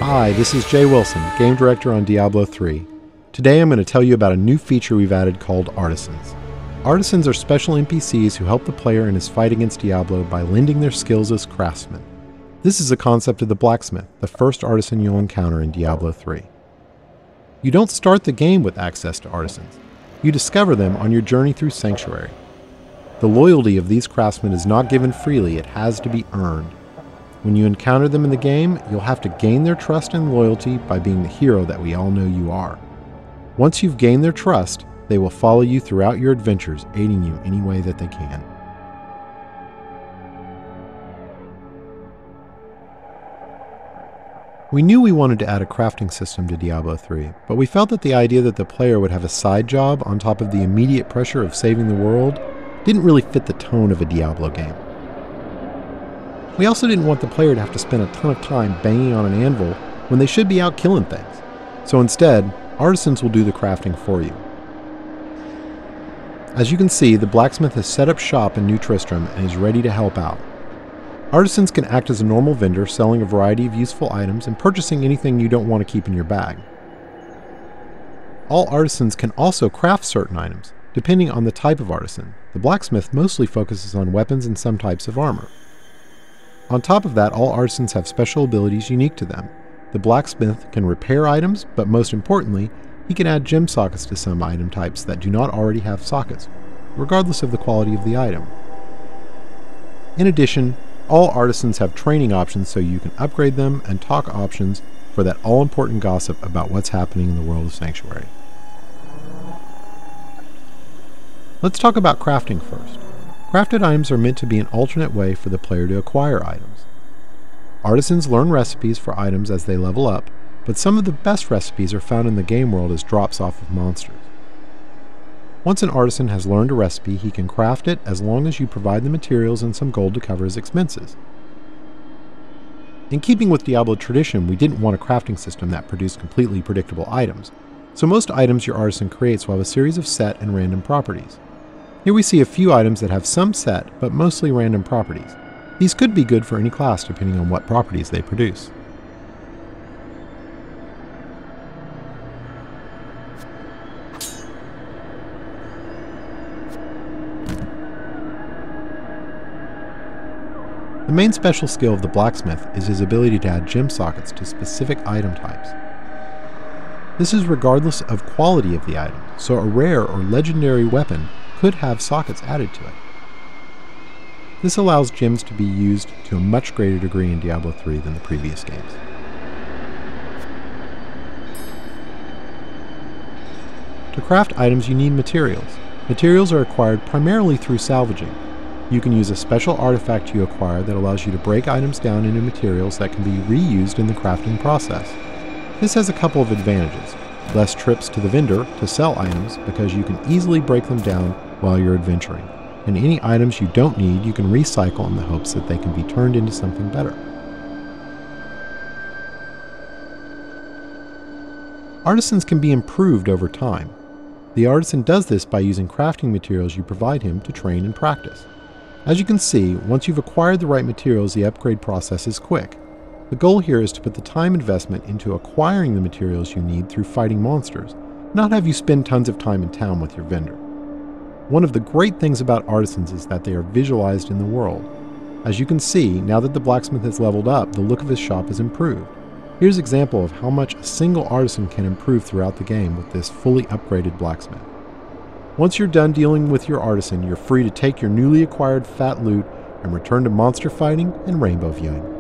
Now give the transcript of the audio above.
Hi, this is Jay Wilson, Game Director on Diablo 3. Today I'm going to tell you about a new feature we've added called Artisans. Artisans are special NPCs who help the player in his fight against Diablo by lending their skills as craftsmen. This is a concept of the blacksmith, the first artisan you'll encounter in Diablo 3. You don't start the game with access to artisans. You discover them on your journey through Sanctuary. The loyalty of these craftsmen is not given freely, it has to be earned. When you encounter them in the game, you'll have to gain their trust and loyalty by being the hero that we all know you are. Once you've gained their trust, they will follow you throughout your adventures, aiding you any way that they can. We knew we wanted to add a crafting system to Diablo 3, but we felt that the idea that the player would have a side job on top of the immediate pressure of saving the world didn't really fit the tone of a Diablo game. We also didn't want the player to have to spend a ton of time banging on an anvil when they should be out killing things. So instead, artisans will do the crafting for you. As you can see, the blacksmith has set up shop in New Tristram and is ready to help out. Artisans can act as a normal vendor, selling a variety of useful items and purchasing anything you don't want to keep in your bag. All artisans can also craft certain items, depending on the type of artisan. The blacksmith mostly focuses on weapons and some types of armor. On top of that, all artisans have special abilities unique to them. The blacksmith can repair items, but most importantly, he can add gem sockets to some item types that do not already have sockets, regardless of the quality of the item. In addition, all artisans have training options so you can upgrade them, and talk options for that all-important gossip about what's happening in the world of Sanctuary. Let's talk about crafting first. Crafted items are meant to be an alternate way for the player to acquire items. Artisans learn recipes for items as they level up, but some of the best recipes are found in the game world as drops off of monsters. Once an artisan has learned a recipe, he can craft it as long as you provide the materials and some gold to cover his expenses. In keeping with Diablo tradition, we didn't want a crafting system that produced completely predictable items, so most items your artisan creates will have a series of set and random properties. Here we see a few items that have some set, but mostly random properties. These could be good for any class depending on what properties they produce. The main special skill of the blacksmith is his ability to add gem sockets to specific item types. This is regardless of quality of the item, so a rare or legendary weapon could have sockets added to it. This allows gems to be used to a much greater degree in Diablo 3 than the previous games. To craft items you need materials. Materials are acquired primarily through salvaging. You can use a special artifact you acquire that allows you to break items down into materials that can be reused in the crafting process. This has a couple of advantages. Less trips to the vendor to sell items because you can easily break them down while you're adventuring, and any items you don't need you can recycle in the hopes that they can be turned into something better. Artisans can be improved over time. The artisan does this by using crafting materials you provide him to train and practice. As you can see, once you've acquired the right materials, the upgrade process is quick. The goal here is to put the time investment into acquiring the materials you need through fighting monsters, not have you spend tons of time in town with your vendor. One of the great things about artisans is that they are visualized in the world. As you can see, now that the blacksmith has leveled up, the look of his shop is improved. Here's an example of how much a single artisan can improve throughout the game with this fully upgraded blacksmith. Once you're done dealing with your artisan, you're free to take your newly acquired fat loot and return to monster fighting and rainbow viewing.